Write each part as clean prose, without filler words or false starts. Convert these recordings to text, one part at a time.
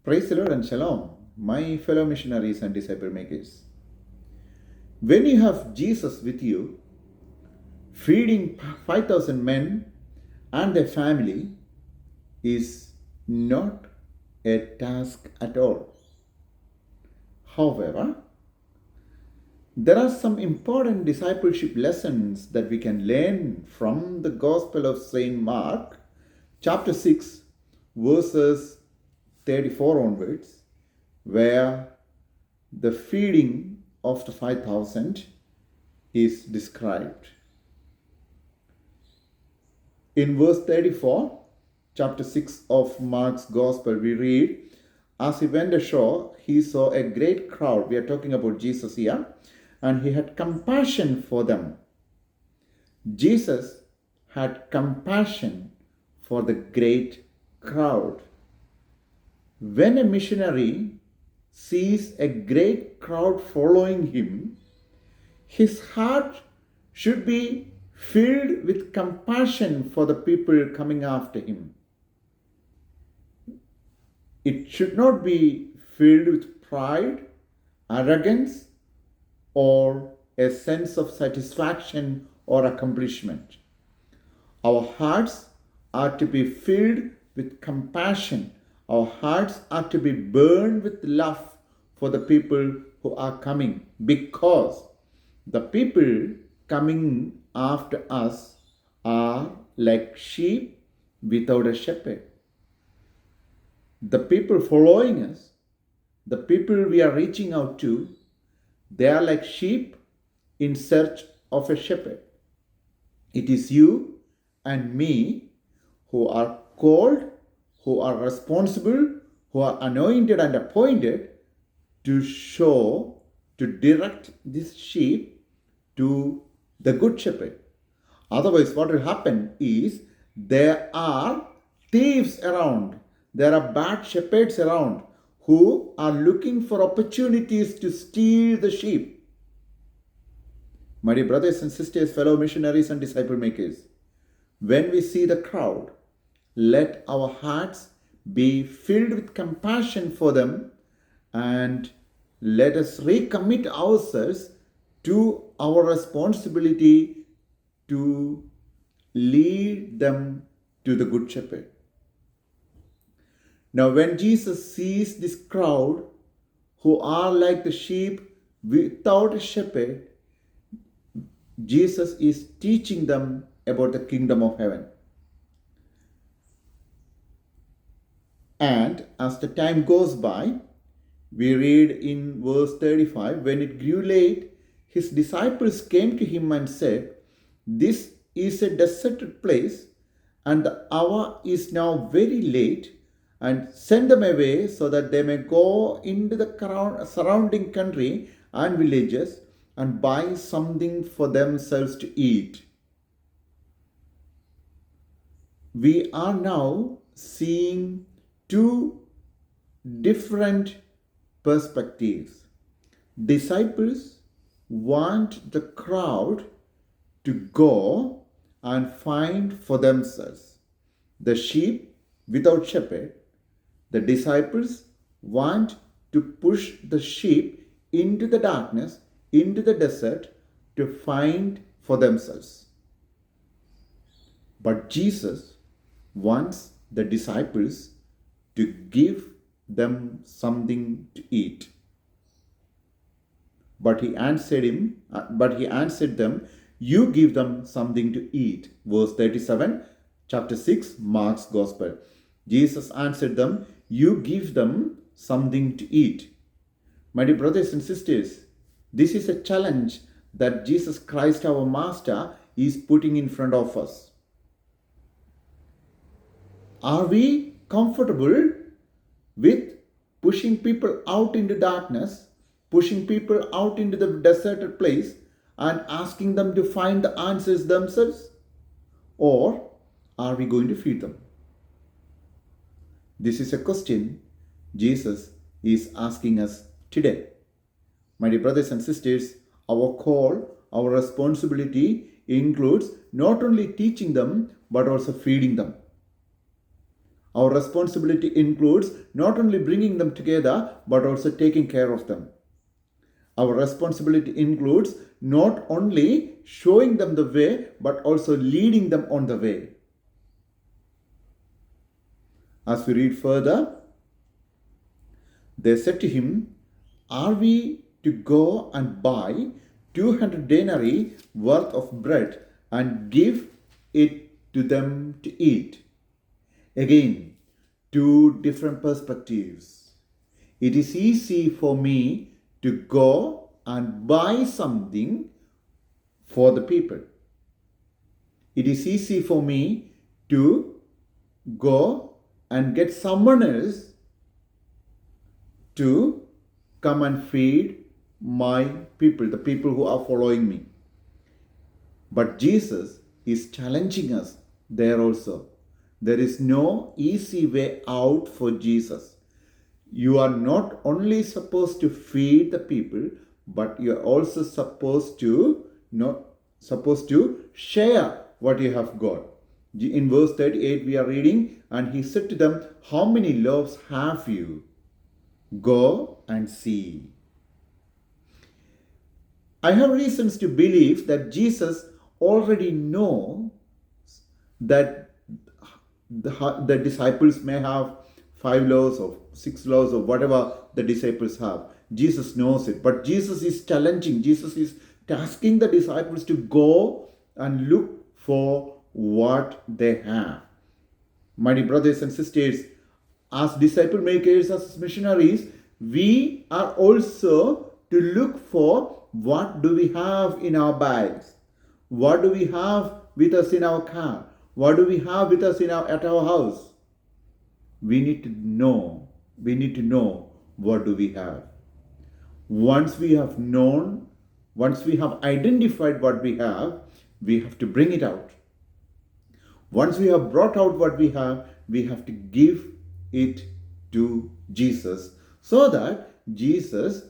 Praise the Lord and Shalom, my fellow missionaries and disciple makers. When you have Jesus with you, feeding 5,000 men and their family is not a task at all. However, there are some important discipleship lessons that we can learn from the Gospel of St. Mark, chapter 6, verses 34 onwards, where the feeding of the 5,000 is described. In verse 34, chapter 6 of Mark's Gospel, we read, as he went ashore, he saw a great crowd. We are talking about Jesus here. And he had compassion for them. Jesus had compassion for the great crowd. When a missionary sees a great crowd following him, his heart should be filled with compassion for the people coming after him. It should not be filled with pride, arrogance, or a sense of satisfaction or accomplishment. Our hearts are to be filled with compassion. Our hearts are to be burned with love for the people who are coming, because the people coming after us are like sheep without a shepherd. The people following us, the people we are reaching out to, they are like sheep in search of a shepherd. It is you and me who are called, who are responsible, who are anointed and appointed to show, to direct this sheep to the good shepherd. Otherwise, what will happen is there are thieves around, there are bad shepherds around who are looking for opportunities to steal the sheep. My dear brothers and sisters, fellow missionaries and disciple makers, when we see the crowd, let our hearts be filled with compassion for them, and let us recommit ourselves to our responsibility to lead them to the Good Shepherd. Now, when Jesus sees this crowd who are like the sheep without a shepherd, Jesus is teaching them about the kingdom of heaven. And as the time goes by, we read in verse 35, when it grew late, his disciples came to him and said, "This is a deserted place, and the hour is now very late, and send them away so that they may go into the surrounding country and villages and buy something for themselves to eat." We are now seeing two different perspectives. Disciples want the crowd to go and find for themselves the sheep without shepherd. The disciples want to push the sheep into the darkness, into the desert, to find for themselves. But Jesus wants the disciples to give them something to eat. But he answered them, "You give them something to eat." Verse 37, chapter 6, Mark's Gospel. Jesus answered them, "You give them something to eat." My dear brothers and sisters, this is a challenge that Jesus Christ, our Master, is putting in front of us. Are we comfortable with pushing people out into darkness, pushing people out into the deserted place, and asking them to find the answers themselves? Or are we going to feed them? This is a question Jesus is asking us today. My dear brothers and sisters, our call, our responsibility includes not only teaching them, but also feeding them. Our responsibility includes not only bringing them together, but also taking care of them. Our responsibility includes not only showing them the way, but also leading them on the way. As we read further, they said to him, "Are we to go and buy 200 denarii worth of bread and give it to them to eat?" Again, two different perspectives. It is easy for me to go and buy something for the people. It is easy for me to go and get someone else to come and feed my people, the people who are following me. But Jesus is challenging us there also. There is no easy way out for Jesus. You are not only supposed to feed the people, but you are also supposed to share what you have got. In verse 38 we are reading, "And he said to them, How many loaves have you? Go and see." I have reasons to believe that Jesus already knows that the disciples may have 5 loaves or 6 loaves or whatever the disciples have. Jesus knows it. But Jesus is challenging. Jesus is asking the disciples to go and look for what they have. My dear brothers and sisters, as disciple makers, as missionaries, we are also to look for what do we have in our bags, what do we have with us in our car, what do we have with us at our house. We need to know what do we have. Once we have known, once we have identified what we have to bring it out. Once we have brought out what we have to give it to Jesus so that Jesus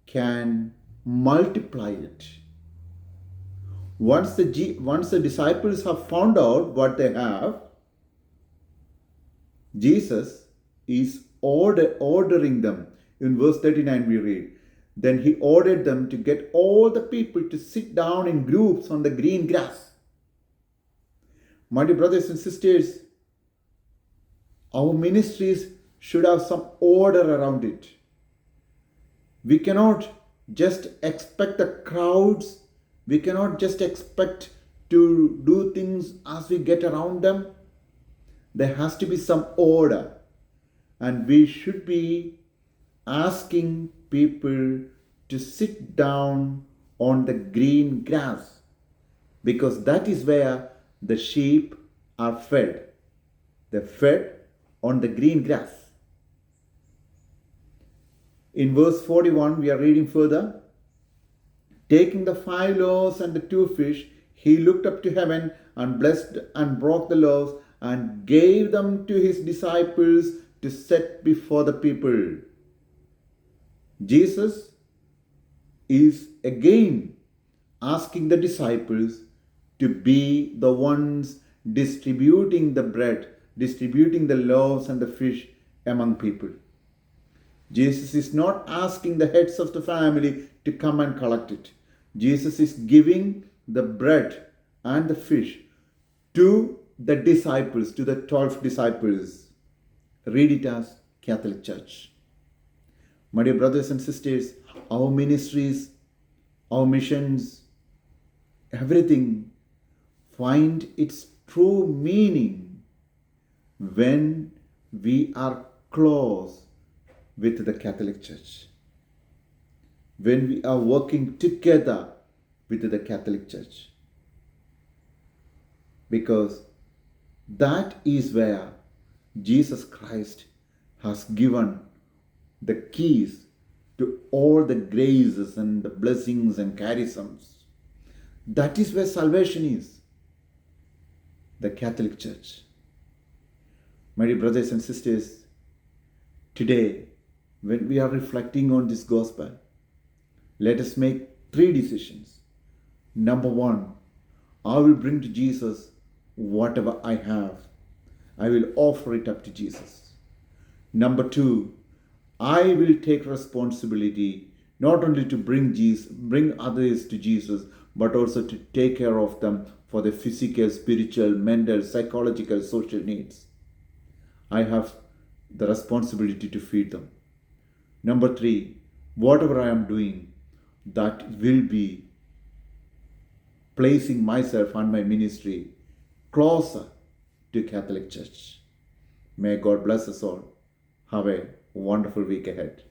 can multiply it. Once the disciples have found out what they have, Jesus is ordering them. In verse 39 we read, "Then he ordered them to get all the people to sit down in groups on the green grass." My dear brothers and sisters, our ministries should have some order around it. We cannot just expect the crowds. We cannot just expect to do things as we get around them. There has to be some order. And we should be asking people to sit down on the green grass, because that is where the sheep are fed. They're fed on the green grass. In verse 41, we are reading further. "Taking the 5 loaves and the 2 fish, he looked up to heaven and blessed and broke the loaves and gave them to his disciples to set before the people." Jesus is again asking the disciples to be the ones distributing the bread, distributing the loaves and the fish among people. Jesus is not asking the heads of the family to come and collect it. Jesus is giving the bread and the fish to the disciples, to the 12 disciples. Read it as Catholic Church. My dear brothers and sisters, our ministries, our missions, everything find its true meaning when we are close with the Catholic Church, when we are working together with the Catholic Church, because that is where Jesus Christ has given the keys to all the graces and the blessings and charisms. That is where salvation is, the Catholic Church. My dear brothers and sisters, today, when we are reflecting on this gospel, let us make 3 decisions. Number 1, I will bring to Jesus whatever I have. I will offer it up to Jesus. Number two, I will take responsibility not only to bring others to Jesus, but also to take care of them for their physical, spiritual, mental, psychological, social needs. I have the responsibility to feed them. Number three, whatever I am doing, that will be placing myself and my ministry closer to Catholic Church. May God bless us all. Have a wonderful week ahead.